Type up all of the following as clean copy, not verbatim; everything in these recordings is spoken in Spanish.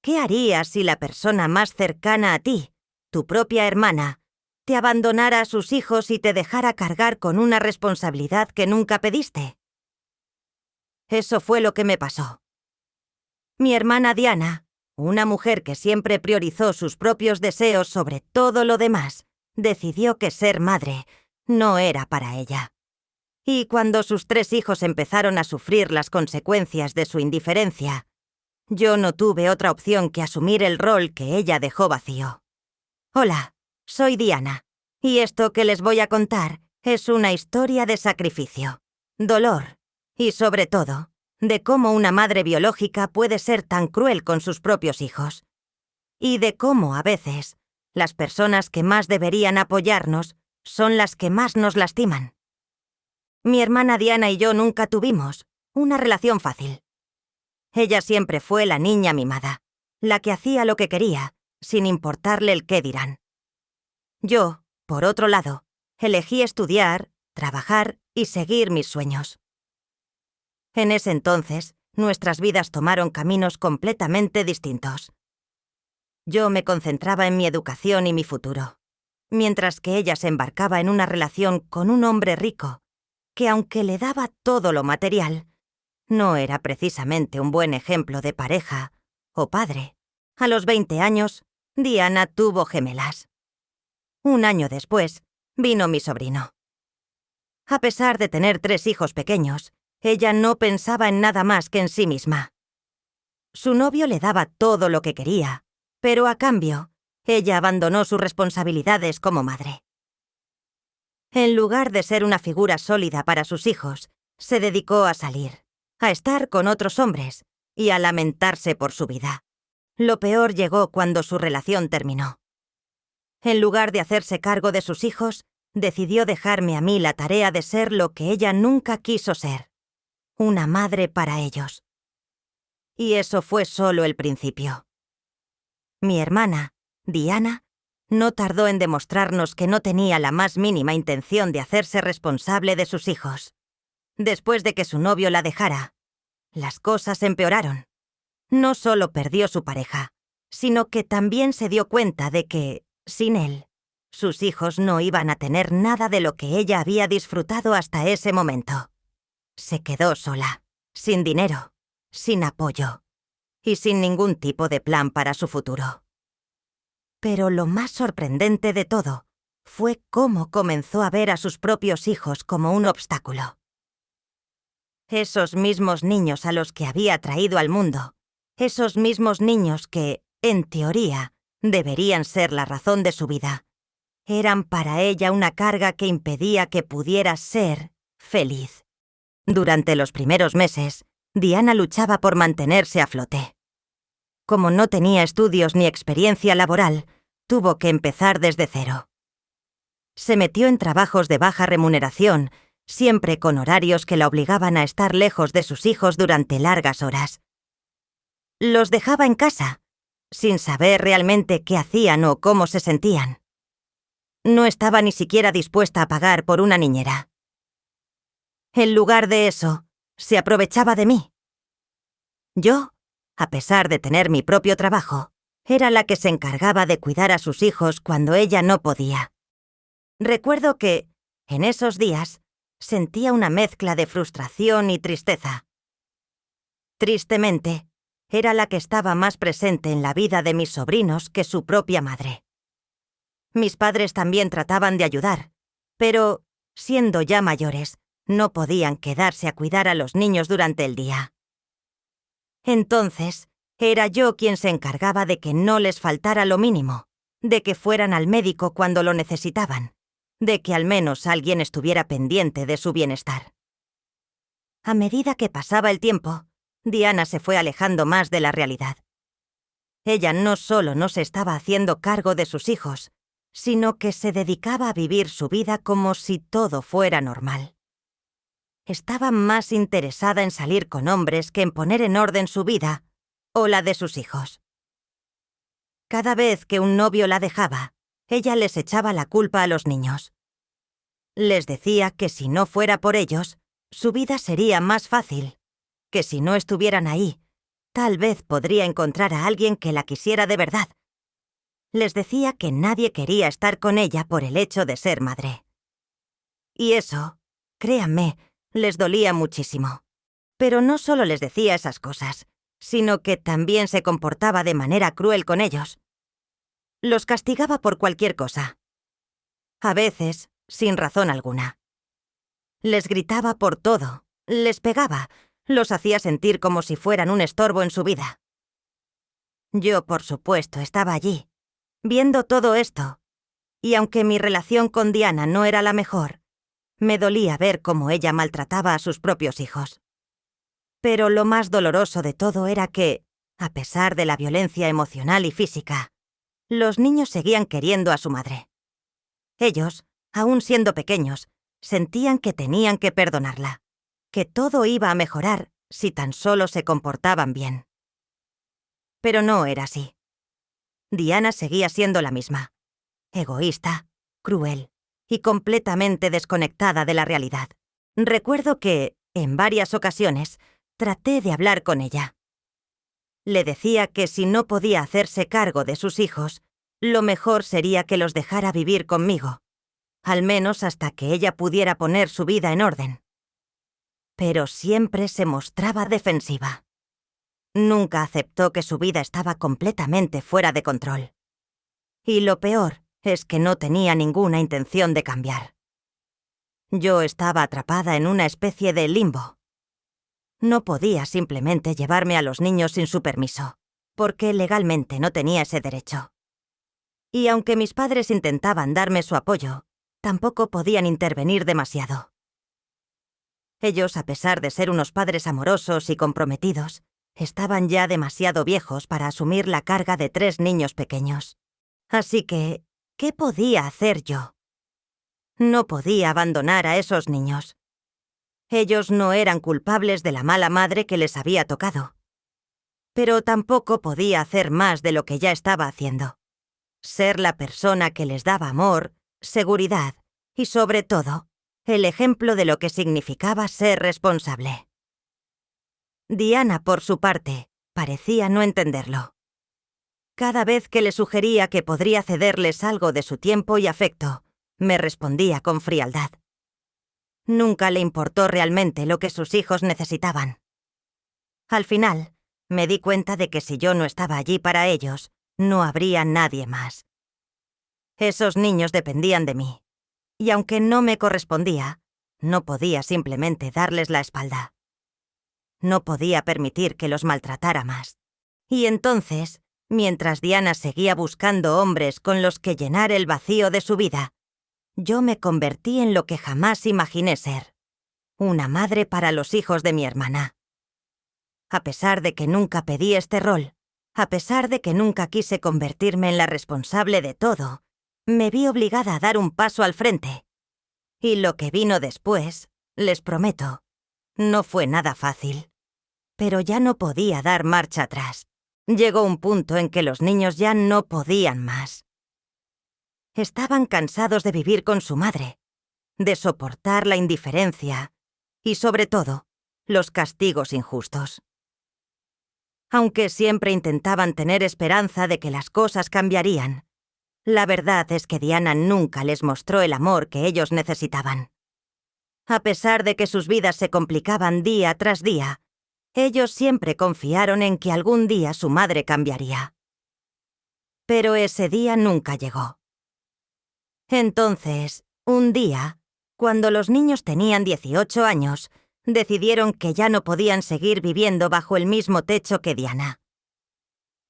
¿Qué harías si la persona más cercana a ti, tu propia hermana, te abandonara a sus hijos y te dejara cargar con una responsabilidad que nunca pediste? Eso fue lo que me pasó. Mi hermana Diana, una mujer que siempre priorizó sus propios deseos sobre todo lo demás, decidió que ser madre no era para ella. Y cuando sus 3 hijos empezaron a sufrir las consecuencias de su indiferencia, yo no tuve otra opción que asumir el rol que ella dejó vacío. Hola, soy Diana, y esto que les voy a contar es una historia de sacrificio, dolor y, sobre todo, de cómo una madre biológica puede ser tan cruel con sus propios hijos. Y de cómo, a veces, las personas que más deberían apoyarnos son las que más nos lastiman. Mi hermana Diana y yo nunca tuvimos una relación fácil. Ella siempre fue la niña mimada, la que hacía lo que quería, sin importarle el qué dirán. Yo, por otro lado, elegí estudiar, trabajar y seguir mis sueños. En ese entonces, nuestras vidas tomaron caminos completamente distintos. Yo me concentraba en mi educación y mi futuro, mientras que ella se embarcaba en una relación con un hombre rico, que aunque le daba todo lo material, no era precisamente un buen ejemplo de pareja o padre. A los 20 años, Diana tuvo gemelas. Un año después, vino mi sobrino. A pesar de tener 3 hijos pequeños, ella no pensaba en nada más que en sí misma. Su novio le daba todo lo que quería, pero a cambio, ella abandonó sus responsabilidades como madre. En lugar de ser una figura sólida para sus hijos, se dedicó a salir, a estar con otros hombres y a lamentarse por su vida. Lo peor llegó cuando su relación terminó. En lugar de hacerse cargo de sus hijos, decidió dejarme a mí la tarea de ser lo que ella nunca quiso ser, una madre para ellos. Y eso fue solo el principio. Mi hermana, Diana, no tardó en demostrarnos que no tenía la más mínima intención de hacerse responsable de sus hijos. Después de que su novio la dejara, las cosas empeoraron. No solo perdió su pareja, sino que también se dio cuenta de que, sin él, sus hijos no iban a tener nada de lo que ella había disfrutado hasta ese momento. Se quedó sola, sin dinero, sin apoyo y sin ningún tipo de plan para su futuro. Pero lo más sorprendente de todo fue cómo comenzó a ver a sus propios hijos como un obstáculo. Esos mismos niños a los que había traído al mundo, esos mismos niños que, en teoría, deberían ser la razón de su vida, eran para ella una carga que impedía que pudiera ser feliz. Durante los primeros meses, Diana luchaba por mantenerse a flote. Como no tenía estudios ni experiencia laboral, tuvo que empezar desde cero. Se metió en trabajos de baja remuneración, siempre con horarios que la obligaban a estar lejos de sus hijos durante largas horas. Los dejaba en casa, sin saber realmente qué hacían o cómo se sentían. No estaba ni siquiera dispuesta a pagar por una niñera. En lugar de eso, se aprovechaba de mí. Yo, a pesar de tener mi propio trabajo, era la que se encargaba de cuidar a sus hijos cuando ella no podía. Recuerdo que, en esos días, sentía una mezcla de frustración y tristeza. Tristemente, era la que estaba más presente en la vida de mis sobrinos que su propia madre. Mis padres también trataban de ayudar, pero, siendo ya mayores, no podían quedarse a cuidar a los niños durante el día. Entonces, era yo quien se encargaba de que no les faltara lo mínimo, de que fueran al médico cuando lo necesitaban, de que al menos alguien estuviera pendiente de su bienestar. A medida que pasaba el tiempo, Diana se fue alejando más de la realidad. Ella no solo no se estaba haciendo cargo de sus hijos, sino que se dedicaba a vivir su vida como si todo fuera normal. Estaba más interesada en salir con hombres que en poner en orden su vida o la de sus hijos. Cada vez que un novio la dejaba, ella les echaba la culpa a los niños. Les decía que si no fuera por ellos, su vida sería más fácil, que si no estuvieran ahí, Tal vez podría encontrar a alguien que la quisiera de verdad. Les decía que nadie quería estar con ella por el hecho de ser madre. Y eso, créanme, les dolía muchísimo. Pero no solo les decía esas cosas, sino que también se comportaba de manera cruel con ellos. Los castigaba por cualquier cosa. A veces, sin razón alguna. Les gritaba por todo, les pegaba, los hacía sentir como si fueran un estorbo en su vida. Yo, por supuesto, estaba allí, viendo todo esto, y aunque mi relación con Diana no era la mejor, me dolía ver cómo ella maltrataba a sus propios hijos. Pero lo más doloroso de todo era que, a pesar de la violencia emocional y física, los niños seguían queriendo a su madre. Ellos, aún siendo pequeños, sentían que tenían que perdonarla, que todo iba a mejorar si tan solo se comportaban bien. Pero no era así. Diana seguía siendo la misma, egoísta, cruel y completamente desconectada de la realidad. Recuerdo que, en varias ocasiones, traté de hablar con ella. Le decía que si no podía hacerse cargo de sus hijos, lo mejor sería que los dejara vivir conmigo, al menos hasta que ella pudiera poner su vida en orden. Pero siempre se mostraba defensiva. Nunca aceptó que su vida estaba completamente fuera de control. Y lo peor es que no tenía ninguna intención de cambiar. Yo estaba atrapada en una especie de limbo. No podía simplemente llevarme a los niños sin su permiso, porque legalmente no tenía ese derecho. Y aunque mis padres intentaban darme su apoyo, tampoco podían intervenir demasiado. Ellos, a pesar de ser unos padres amorosos y comprometidos, estaban ya demasiado viejos para asumir la carga de 3 niños pequeños. Así que, ¿qué podía hacer yo? No podía abandonar a esos niños. Ellos no eran culpables de la mala madre que les había tocado. Pero tampoco podía hacer más de lo que ya estaba haciendo. Ser la persona que les daba amor, seguridad y, sobre todo, el ejemplo de lo que significaba ser responsable. Diana, por su parte, parecía no entenderlo. Cada vez que le sugería que podría cederles algo de su tiempo y afecto, me respondía con frialdad. Nunca le importó realmente lo que sus hijos necesitaban. Al final, me di cuenta de que si yo no estaba allí para ellos, no habría nadie más. Esos niños dependían de mí, y aunque no me correspondía, no podía simplemente darles la espalda. No podía permitir que los maltratara más. Y entonces, mientras Diana seguía buscando hombres con los que llenar el vacío de su vida, yo me convertí en lo que jamás imaginé ser: una madre para los hijos de mi hermana. A pesar de que nunca pedí este rol, a pesar de que nunca quise convertirme en la responsable de todo, me vi obligada a dar un paso al frente. Y lo que vino después, les prometo, no fue nada fácil. Pero ya no podía dar marcha atrás. Llegó un punto en que los niños ya no podían más. Estaban cansados de vivir con su madre, de soportar la indiferencia y, sobre todo, los castigos injustos. Aunque siempre intentaban tener esperanza de que las cosas cambiarían, la verdad es que Diana nunca les mostró el amor que ellos necesitaban. A pesar de que sus vidas se complicaban día tras día, ellos siempre confiaron en que algún día su madre cambiaría. Pero ese día nunca llegó. Entonces, un día, cuando los niños tenían 18 años, decidieron que ya no podían seguir viviendo bajo el mismo techo que Diana.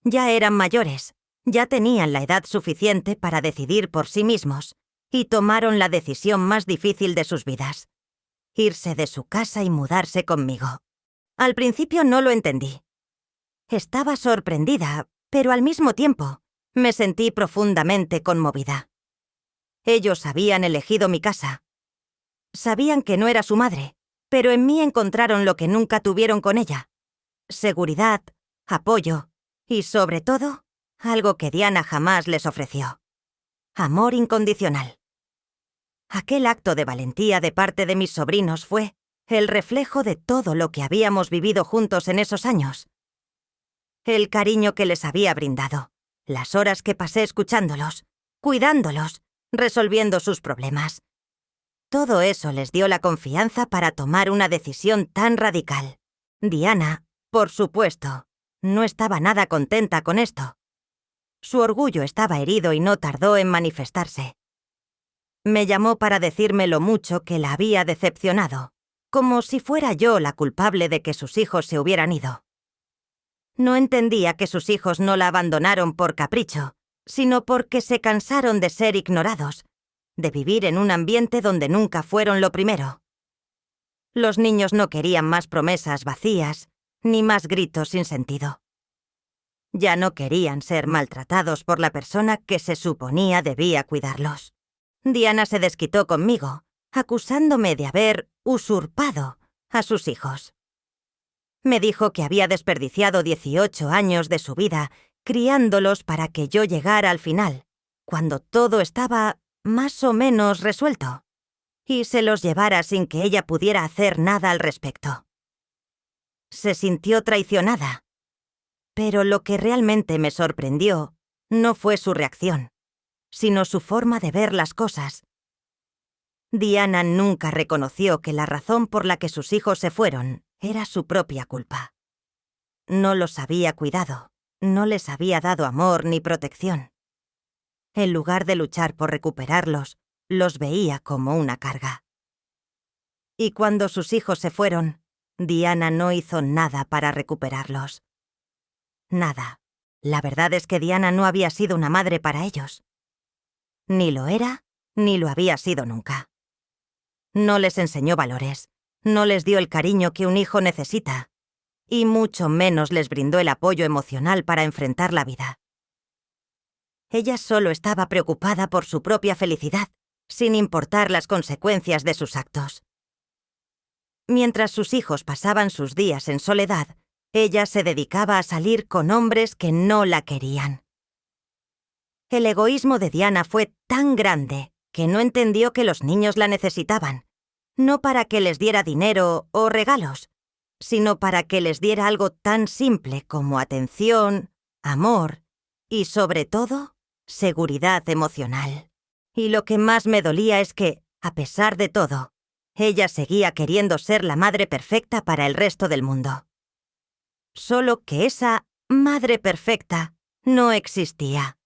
Ya eran mayores, ya tenían la edad suficiente para decidir por sí mismos, y tomaron la decisión más difícil de sus vidas: irse de su casa y mudarse conmigo. Al principio no lo entendí. Estaba sorprendida, pero al mismo tiempo me sentí profundamente conmovida. Ellos habían elegido mi casa. Sabían que no era su madre, pero en mí encontraron lo que nunca tuvieron con ella: seguridad, apoyo y, sobre todo, algo que Diana jamás les ofreció: amor incondicional. Aquel acto de valentía de parte de mis sobrinos fue el reflejo de todo lo que habíamos vivido juntos en esos años. el cariño que les había brindado, las horas que pasé escuchándolos, cuidándolos, resolviendo sus problemas. Todo eso les dio la confianza para tomar una decisión tan radical. Diana, por supuesto, no estaba nada contenta con esto. Su orgullo estaba herido y no tardó en manifestarse. Me llamó para decirme lo mucho que la había decepcionado, como si fuera yo la culpable de que sus hijos se hubieran ido. No entendía que sus hijos no la abandonaron por capricho, sino porque se cansaron de ser ignorados, de vivir en un ambiente donde nunca fueron lo primero. Los niños no querían más promesas vacías, ni más gritos sin sentido. Ya no querían ser maltratados por la persona que se suponía debía cuidarlos. Diana se desquitó conmigo, acusándome de haber usurpado a sus hijos. Me dijo que había desperdiciado 18 años de su vida criándolos para que yo llegara al final, cuando todo estaba más o menos resuelto, y se los llevara sin que ella pudiera hacer nada al respecto. Se sintió traicionada. Pero lo que realmente me sorprendió no fue su reacción, sino su forma de ver las cosas. Diana nunca reconoció que la razón por la que sus hijos se fueron era su propia culpa. No los había cuidado, no les había dado amor ni protección. En lugar de luchar por recuperarlos, los veía como una carga. Y cuando sus hijos se fueron, Diana no hizo nada para recuperarlos. Nada. La verdad es que Diana no había sido una madre para ellos. Ni lo era, ni lo había sido nunca. No les enseñó valores, no les dio el cariño que un hijo necesita, y mucho menos les brindó el apoyo emocional para enfrentar la vida. Ella solo estaba preocupada por su propia felicidad, sin importar las consecuencias de sus actos. Mientras sus hijos pasaban sus días en soledad, ella se dedicaba a salir con hombres que no la querían. El egoísmo de Diana fue tan grande que no entendió que los niños la necesitaban, no para que les diera dinero o regalos, sino para que les diera algo tan simple como atención, amor y, sobre todo, seguridad emocional. Y lo que más me dolía es que, a pesar de todo, ella seguía queriendo ser la madre perfecta para el resto del mundo. Solo que esa madre perfecta no existía.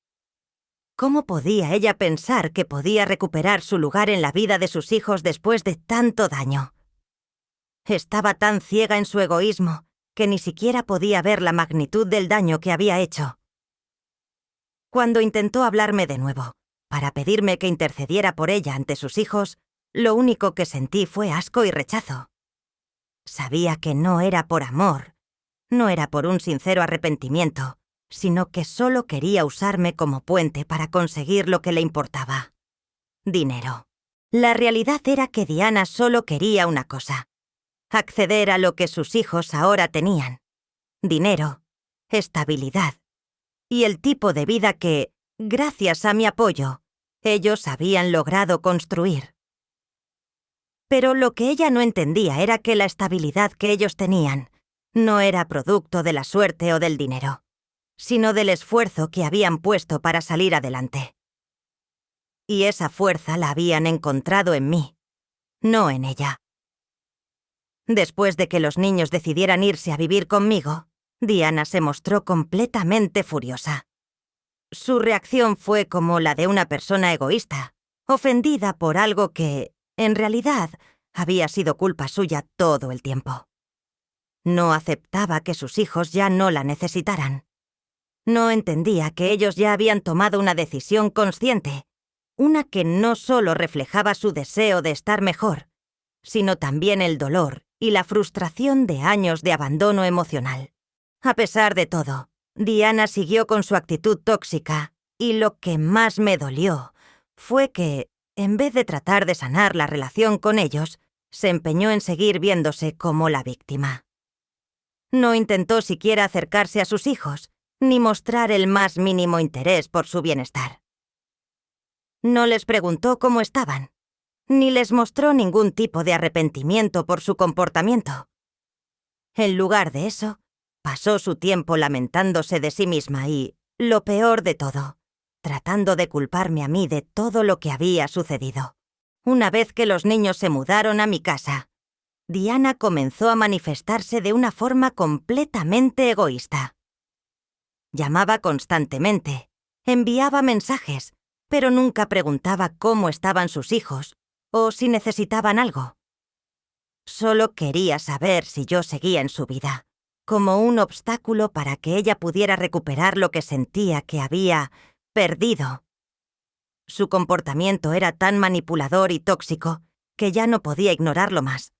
¿Cómo podía ella pensar que podía recuperar su lugar en la vida de sus hijos después de tanto daño? Estaba tan ciega en su egoísmo que ni siquiera podía ver la magnitud del daño que había hecho. Cuando intentó hablarme de nuevo, para pedirme que intercediera por ella ante sus hijos, lo único que sentí fue asco y rechazo. Sabía que no era por amor, no era por un sincero arrepentimiento, sino que solo quería usarme como puente para conseguir lo que le importaba: dinero. La realidad era que Diana solo quería una cosa: acceder a lo que sus hijos ahora tenían: dinero, estabilidad y el tipo de vida que, gracias a mi apoyo, ellos habían logrado construir. Pero lo que ella no entendía era que la estabilidad que ellos tenían no era producto de la suerte o del dinero, sino del esfuerzo que habían puesto para salir adelante. Y esa fuerza la habían encontrado en mí, no en ella. Después de que los niños decidieran irse a vivir conmigo, Diana se mostró completamente furiosa. Su reacción fue como la de una persona egoísta, ofendida por algo que, en realidad, había sido culpa suya todo el tiempo. No aceptaba que sus hijos ya no la necesitaran. No entendía que ellos ya habían tomado una decisión consciente, una que no solo reflejaba su deseo de estar mejor, sino también el dolor y la frustración de años de abandono emocional. A pesar de todo, Diana siguió con su actitud tóxica, y lo que más me dolió fue que, en vez de tratar de sanar la relación con ellos, se empeñó en seguir viéndose como la víctima. No intentó siquiera acercarse a sus hijos, ni mostrar el más mínimo interés por su bienestar. No les preguntó cómo estaban, ni les mostró ningún tipo de arrepentimiento por su comportamiento. En lugar de eso, pasó su tiempo lamentándose de sí misma y, lo peor de todo, tratando de culparme a mí de todo lo que había sucedido. Una vez que los niños se mudaron a mi casa, Diana comenzó a manifestarse de una forma completamente egoísta. Llamaba constantemente, enviaba mensajes, pero nunca preguntaba cómo estaban sus hijos o si necesitaban algo. Solo quería saber si yo seguía en su vida, como un obstáculo para que ella pudiera recuperar lo que sentía que había perdido. Su comportamiento era tan manipulador y tóxico que ya no podía ignorarlo más.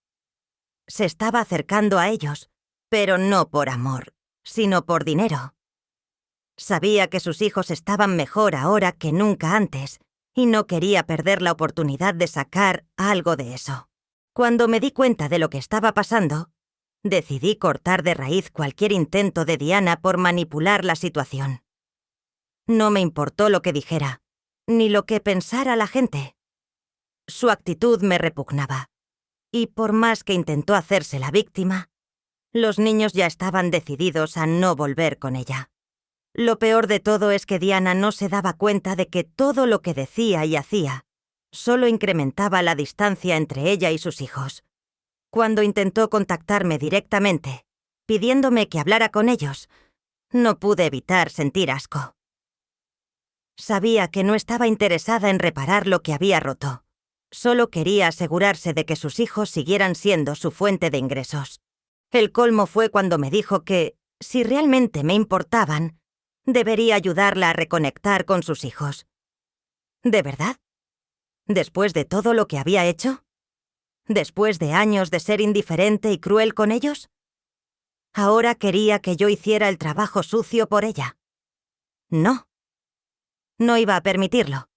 Se estaba acercando a ellos, pero no por amor, sino por dinero. Sabía que sus hijos estaban mejor ahora que nunca antes, y no quería perder la oportunidad de sacar algo de eso. Cuando me di cuenta de lo que estaba pasando, decidí cortar de raíz cualquier intento de Diana por manipular la situación. No me importó lo que dijera, ni lo que pensara la gente. Su actitud me repugnaba, y por más que intentó hacerse la víctima, los niños ya estaban decididos a no volver con ella. Lo peor de todo es que Diana no se daba cuenta de que todo lo que decía y hacía solo incrementaba la distancia entre ella y sus hijos. Cuando intentó contactarme directamente, pidiéndome que hablara con ellos, no pude evitar sentir asco. Sabía que no estaba interesada en reparar lo que había roto. Solo quería asegurarse de que sus hijos siguieran siendo su fuente de ingresos. El colmo fue cuando me dijo que, si realmente me importaban, debería ayudarla a reconectar con sus hijos. ¿De verdad? ¿Después de todo lo que había hecho? ¿Después de años de ser indiferente y cruel con ellos? Ahora quería que yo hiciera el trabajo sucio por ella. No. No iba a permitirlo.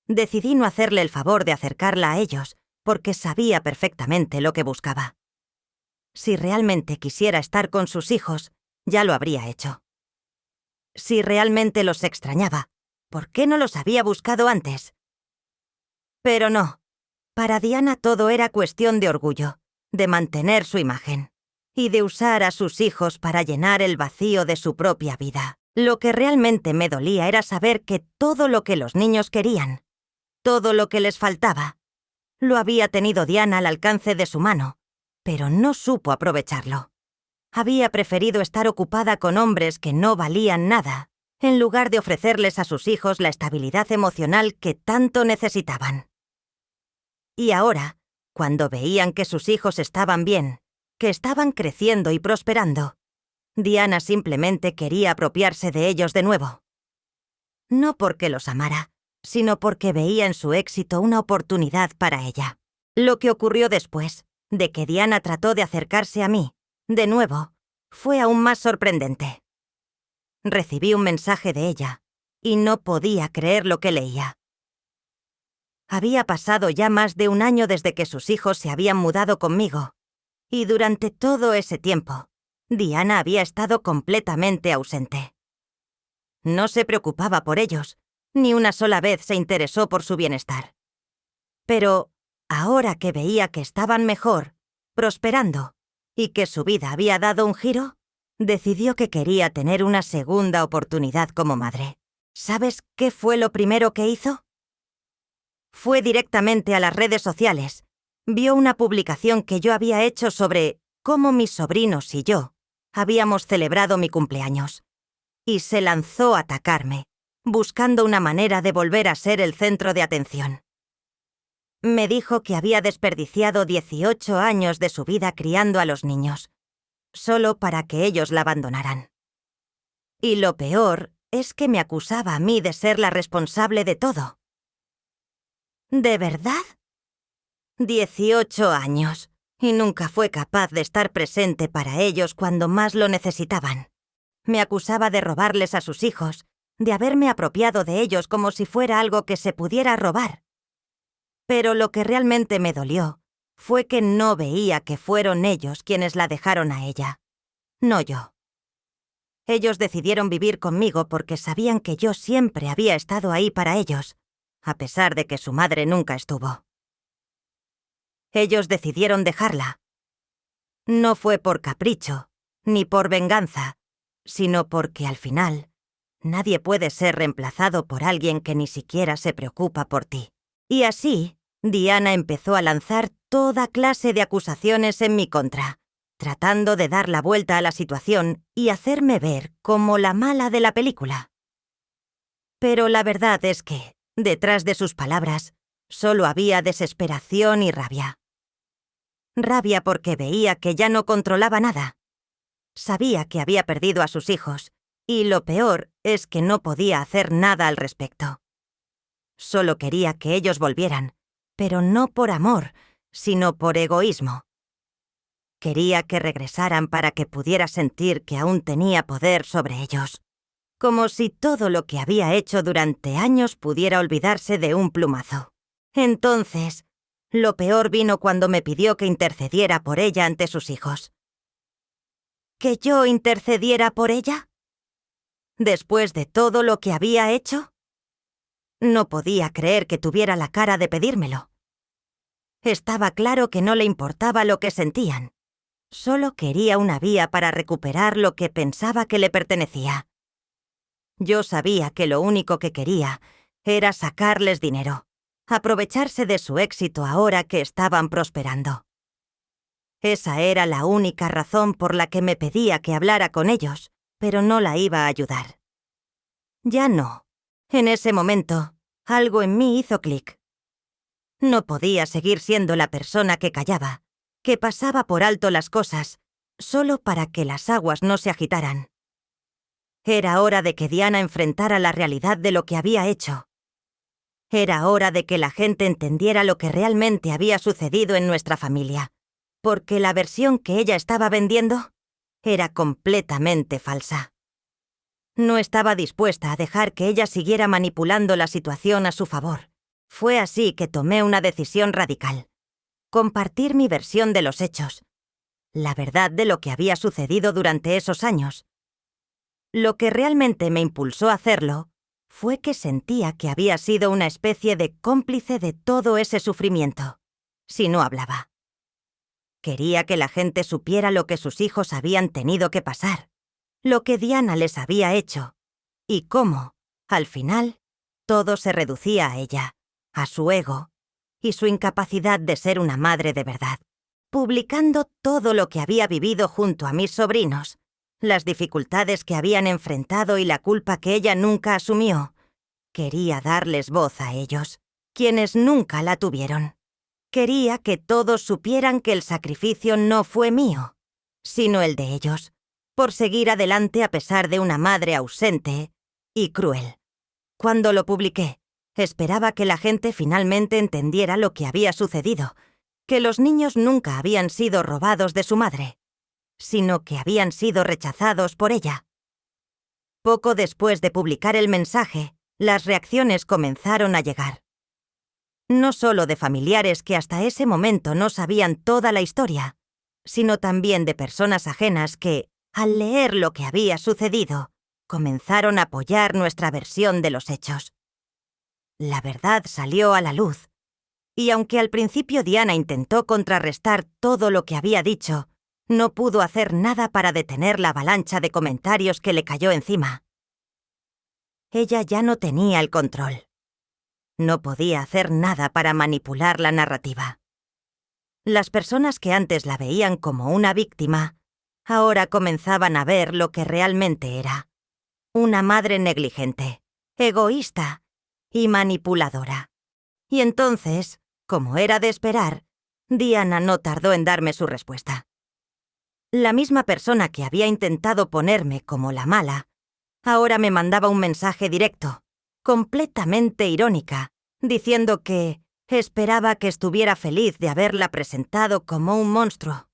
Decidí no hacerle el favor de acercarla a ellos, porque sabía perfectamente lo que buscaba. Si realmente quisiera estar con sus hijos, ya lo habría hecho. Si realmente los extrañaba, ¿por qué no los había buscado antes? Pero no. Para Diana todo era cuestión de orgullo, de mantener su imagen, y de usar a sus hijos para llenar el vacío de su propia vida. Lo que realmente me dolía era saber que todo lo que los niños querían, todo lo que les faltaba, lo había tenido Diana al alcance de su mano, pero no supo aprovecharlo. Había preferido estar ocupada con hombres que no valían nada, en lugar de ofrecerles a sus hijos la estabilidad emocional que tanto necesitaban. Y ahora, cuando veían que sus hijos estaban bien, que estaban creciendo y prosperando, Diana simplemente quería apropiarse de ellos de nuevo. No porque los amara, sino porque veía en su éxito una oportunidad para ella. Lo que ocurrió después, de que Diana trató de acercarse a mí, de nuevo, fue aún más sorprendente. Recibí un mensaje de ella, y no podía creer lo que leía. Había pasado ya más de un año desde que sus hijos se habían mudado conmigo, y durante todo ese tiempo, Diana había estado completamente ausente. No se preocupaba por ellos, ni una sola vez se interesó por su bienestar. Pero, ahora que veía que estaban mejor, prosperando, y que su vida había dado un giro, decidió que quería tener una segunda oportunidad como madre. ¿Sabes qué fue lo primero que hizo? Fue directamente a las redes sociales. Vio una publicación que yo había hecho sobre cómo mis sobrinos y yo habíamos celebrado mi cumpleaños. Y se lanzó a atacarme, buscando una manera de volver a ser el centro de atención. Me dijo que había desperdiciado 18 años de su vida criando a los niños, solo para que ellos la abandonaran. Y lo peor es que me acusaba a mí de ser la responsable de todo. ¿De verdad? 18 años, y nunca fue capaz de estar presente para ellos cuando más lo necesitaban. Me acusaba de robarles a sus hijos, de haberme apropiado de ellos como si fuera algo que se pudiera robar. Pero lo que realmente me dolió fue que no veía que fueron ellos quienes la dejaron a ella, no yo. Ellos decidieron vivir conmigo porque sabían que yo siempre había estado ahí para ellos, a pesar de que su madre nunca estuvo. Ellos decidieron dejarla. No fue por capricho, ni por venganza, sino porque al final nadie puede ser reemplazado por alguien que ni siquiera se preocupa por ti. Y así, Diana empezó a lanzar toda clase de acusaciones en mi contra, tratando de dar la vuelta a la situación y hacerme ver como la mala de la película. Pero la verdad es que, detrás de sus palabras, solo había desesperación y rabia. Rabia porque veía que ya no controlaba nada. Sabía que había perdido a sus hijos, y lo peor es que no podía hacer nada al respecto. Solo quería que ellos volvieran, pero no por amor, sino por egoísmo. Quería que regresaran para que pudiera sentir que aún tenía poder sobre ellos, como si todo lo que había hecho durante años pudiera olvidarse de un plumazo. Entonces, lo peor vino cuando me pidió que intercediera por ella ante sus hijos. ¿Que yo intercediera por ella? ¿Después de todo lo que había hecho? No podía creer que tuviera la cara de pedírmelo. Estaba claro que no le importaba lo que sentían. Solo quería una vía para recuperar lo que pensaba que le pertenecía. Yo sabía que lo único que quería era sacarles dinero, aprovecharse de su éxito ahora que estaban prosperando. Esa era la única razón por la que me pedía que hablara con ellos, pero no la iba a ayudar. Ya no. En ese momento, algo en mí hizo clic. No podía seguir siendo la persona que callaba, que pasaba por alto las cosas, solo para que las aguas no se agitaran. Era hora de que Diana enfrentara la realidad de lo que había hecho. Era hora de que la gente entendiera lo que realmente había sucedido en nuestra familia, porque la versión que ella estaba vendiendo era completamente falsa. No estaba dispuesta a dejar que ella siguiera manipulando la situación a su favor. Fue así que tomé una decisión radical: compartir mi versión de los hechos, la verdad de lo que había sucedido durante esos años. Lo que realmente me impulsó a hacerlo fue que sentía que había sido una especie de cómplice de todo ese sufrimiento, si no hablaba. Quería que la gente supiera lo que sus hijos habían tenido que pasar, lo que Diana les había hecho, y cómo, al final, todo se reducía a ella, a su ego y su incapacidad de ser una madre de verdad. Publicando todo lo que había vivido junto a mis sobrinos, las dificultades que habían enfrentado y la culpa que ella nunca asumió, quería darles voz a ellos, quienes nunca la tuvieron. Quería que todos supieran que el sacrificio no fue mío, sino el de ellos, por seguir adelante a pesar de una madre ausente y cruel. Cuando lo publiqué, esperaba que la gente finalmente entendiera lo que había sucedido, que los niños nunca habían sido robados de su madre, sino que habían sido rechazados por ella. Poco después de publicar el mensaje, las reacciones comenzaron a llegar. No solo de familiares que hasta ese momento no sabían toda la historia, sino también de personas ajenas que, al leer lo que había sucedido, comenzaron a apoyar nuestra versión de los hechos. La verdad salió a la luz, y aunque al principio Diana intentó contrarrestar todo lo que había dicho, no pudo hacer nada para detener la avalancha de comentarios que le cayó encima. Ella ya no tenía el control. No podía hacer nada para manipular la narrativa. Las personas que antes la veían como una víctima, ahora comenzaban a ver lo que realmente era: una madre negligente, egoísta y manipuladora. Y entonces, como era de esperar, Diana no tardó en darme su respuesta. La misma persona que había intentado ponerme como la mala, ahora me mandaba un mensaje directo, completamente irónica, diciendo que esperaba que estuviera feliz de haberla presentado como un monstruo.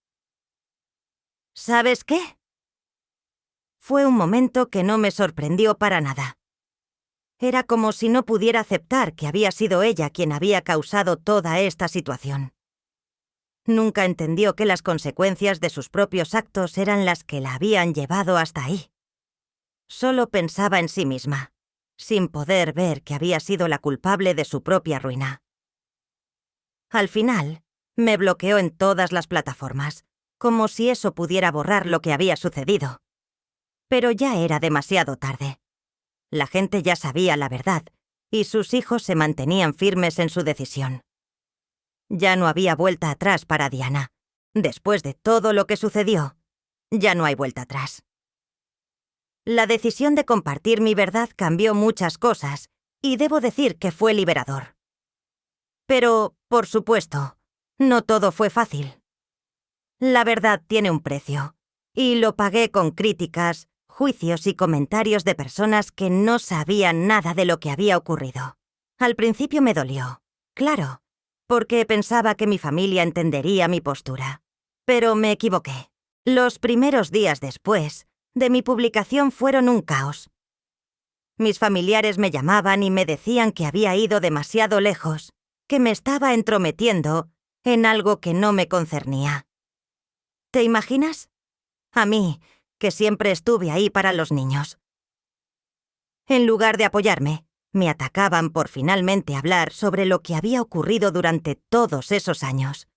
¿Sabes qué? Fue un momento que no me sorprendió para nada. Era como si no pudiera aceptar que había sido ella quien había causado toda esta situación. Nunca entendió que las consecuencias de sus propios actos eran las que la habían llevado hasta ahí. Solo pensaba en sí misma, sin poder ver que había sido la culpable de su propia ruina. Al final, me bloqueó en todas las plataformas, como si eso pudiera borrar lo que había sucedido. Pero ya era demasiado tarde. La gente ya sabía la verdad, y sus hijos se mantenían firmes en su decisión. Ya no había vuelta atrás para Diana. Después de todo lo que sucedió, ya no hay vuelta atrás. La decisión de compartir mi verdad cambió muchas cosas, y debo decir que fue liberador. Pero, por supuesto, no todo fue fácil. La verdad tiene un precio, y lo pagué con críticas, juicios y comentarios de personas que no sabían nada de lo que había ocurrido. Al principio me dolió, claro, porque pensaba que mi familia entendería mi postura. Pero me equivoqué. Los primeros días después de mi publicación fueron un caos. Mis familiares me llamaban y me decían que había ido demasiado lejos, que me estaba entrometiendo en algo que no me concernía. ¿Te imaginas? A mí, que siempre estuve ahí para los niños. En lugar de apoyarme, me atacaban por finalmente hablar sobre lo que había ocurrido durante todos esos años.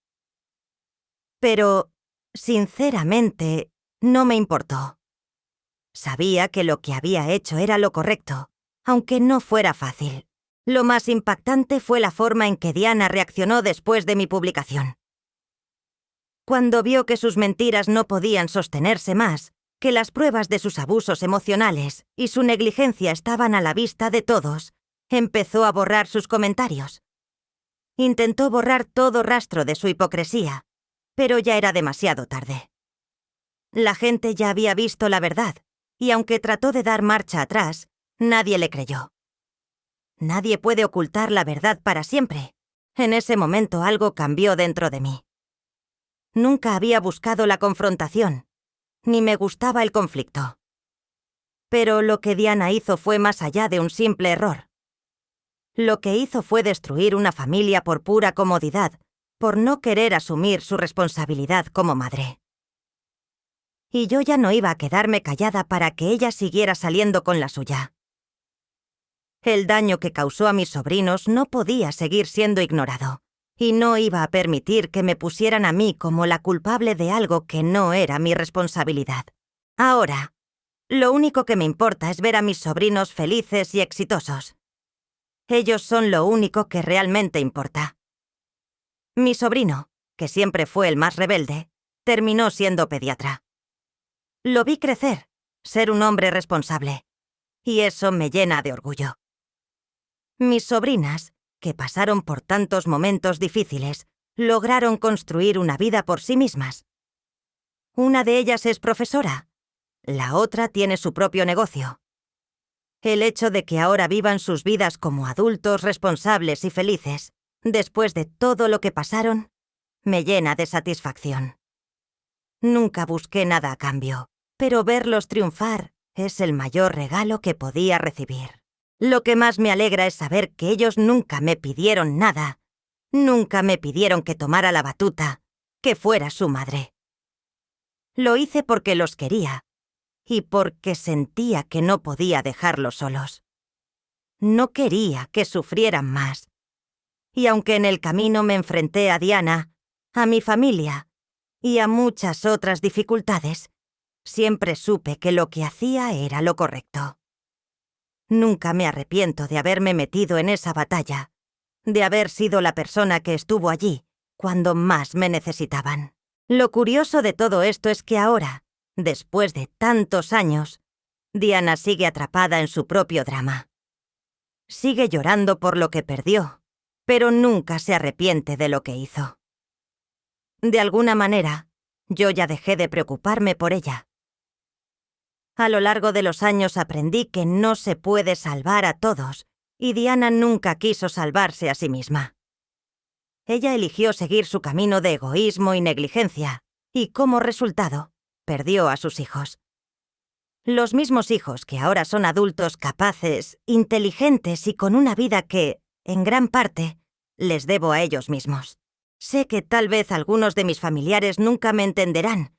Pero, sinceramente, no me importó. Sabía que lo que había hecho era lo correcto, aunque no fuera fácil. Lo más impactante fue la forma en que Diana reaccionó después de mi publicación. Cuando vio que sus mentiras no podían sostenerse más, que las pruebas de sus abusos emocionales y su negligencia estaban a la vista de todos, empezó a borrar sus comentarios. Intentó borrar todo rastro de su hipocresía, pero ya era demasiado tarde. La gente ya había visto la verdad, y aunque trató de dar marcha atrás, nadie le creyó. Nadie puede ocultar la verdad para siempre. En ese momento algo cambió dentro de mí. Nunca había buscado la confrontación, ni me gustaba el conflicto. Pero lo que Diana hizo fue más allá de un simple error. Lo que hizo fue destruir una familia por pura comodidad, por no querer asumir su responsabilidad como madre. Y yo ya no iba a quedarme callada para que ella siguiera saliendo con la suya. El daño que causó a mis sobrinos no podía seguir siendo ignorado, y no iba a permitir que me pusieran a mí como la culpable de algo que no era mi responsabilidad. Ahora, lo único que me importa es ver a mis sobrinos felices y exitosos. Ellos son lo único que realmente importa. Mi sobrino, que siempre fue el más rebelde, terminó siendo pediatra. Lo vi crecer, ser un hombre responsable, y eso me llena de orgullo. Mis sobrinas, que pasaron por tantos momentos difíciles, lograron construir una vida por sí mismas. Una de ellas es profesora, la otra tiene su propio negocio. El hecho de que ahora vivan sus vidas como adultos responsables y felices, después de todo lo que pasaron, me llena de satisfacción. Nunca busqué nada a cambio, pero verlos triunfar es el mayor regalo que podía recibir. Lo que más me alegra es saber que ellos nunca me pidieron nada. Nunca me pidieron que tomara la batuta, que fuera su madre. Lo hice porque los quería y porque sentía que no podía dejarlos solos. No quería que sufrieran más. Y aunque en el camino me enfrenté a Diana, a mi familia y a muchas otras dificultades, siempre supe que lo que hacía era lo correcto. Nunca me arrepiento de haberme metido en esa batalla, de haber sido la persona que estuvo allí cuando más me necesitaban. Lo curioso de todo esto es que ahora, después de tantos años, Diana sigue atrapada en su propio drama. Sigue llorando por lo que perdió, pero nunca se arrepiente de lo que hizo. De alguna manera, yo ya dejé de preocuparme por ella. A lo largo de los años aprendí que no se puede salvar a todos, y Diana nunca quiso salvarse a sí misma. Ella eligió seguir su camino de egoísmo y negligencia, y como resultado, perdió a sus hijos. Los mismos hijos que ahora son adultos capaces, inteligentes y con una vida que, en gran parte, les debo a ellos mismos. Sé que tal vez algunos de mis familiares nunca me entenderán,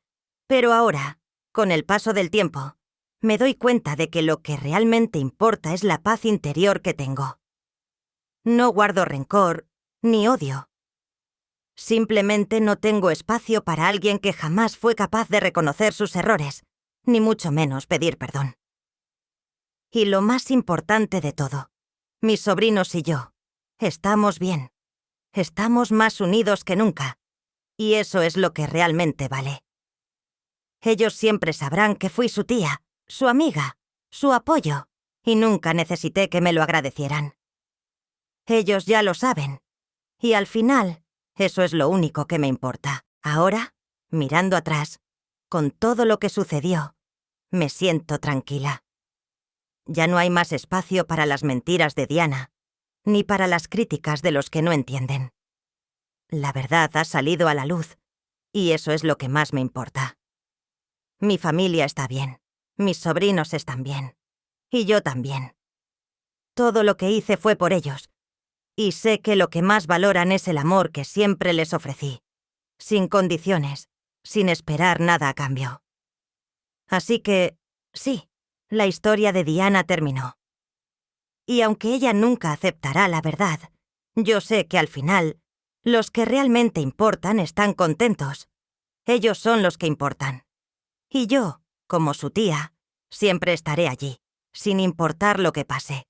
pero ahora, con el paso del tiempo, me doy cuenta de que lo que realmente importa es la paz interior que tengo. No guardo rencor ni odio. Simplemente no tengo espacio para alguien que jamás fue capaz de reconocer sus errores, ni mucho menos pedir perdón. Y lo más importante de todo, mis sobrinos y yo, estamos bien. Estamos más unidos que nunca. Y eso es lo que realmente vale. Ellos siempre sabrán que fui su tía, su amiga, su apoyo, y nunca necesité que me lo agradecieran. Ellos ya lo saben. Y al final, eso es lo único que me importa. Ahora, mirando atrás, con todo lo que sucedió, me siento tranquila. Ya no hay más espacio para las mentiras de Diana, ni para las críticas de los que no entienden. La verdad ha salido a la luz, y eso es lo que más me importa. Mi familia está bien, mis sobrinos están bien, y yo también. Todo lo que hice fue por ellos, y sé que lo que más valoran es el amor que siempre les ofrecí, sin condiciones, sin esperar nada a cambio. Así que, sí, la historia de Diana terminó. Y aunque ella nunca aceptará la verdad, yo sé que al final, los que realmente importan están contentos. Ellos son los que importan. Y yo, como su tía, siempre estaré allí, sin importar lo que pase.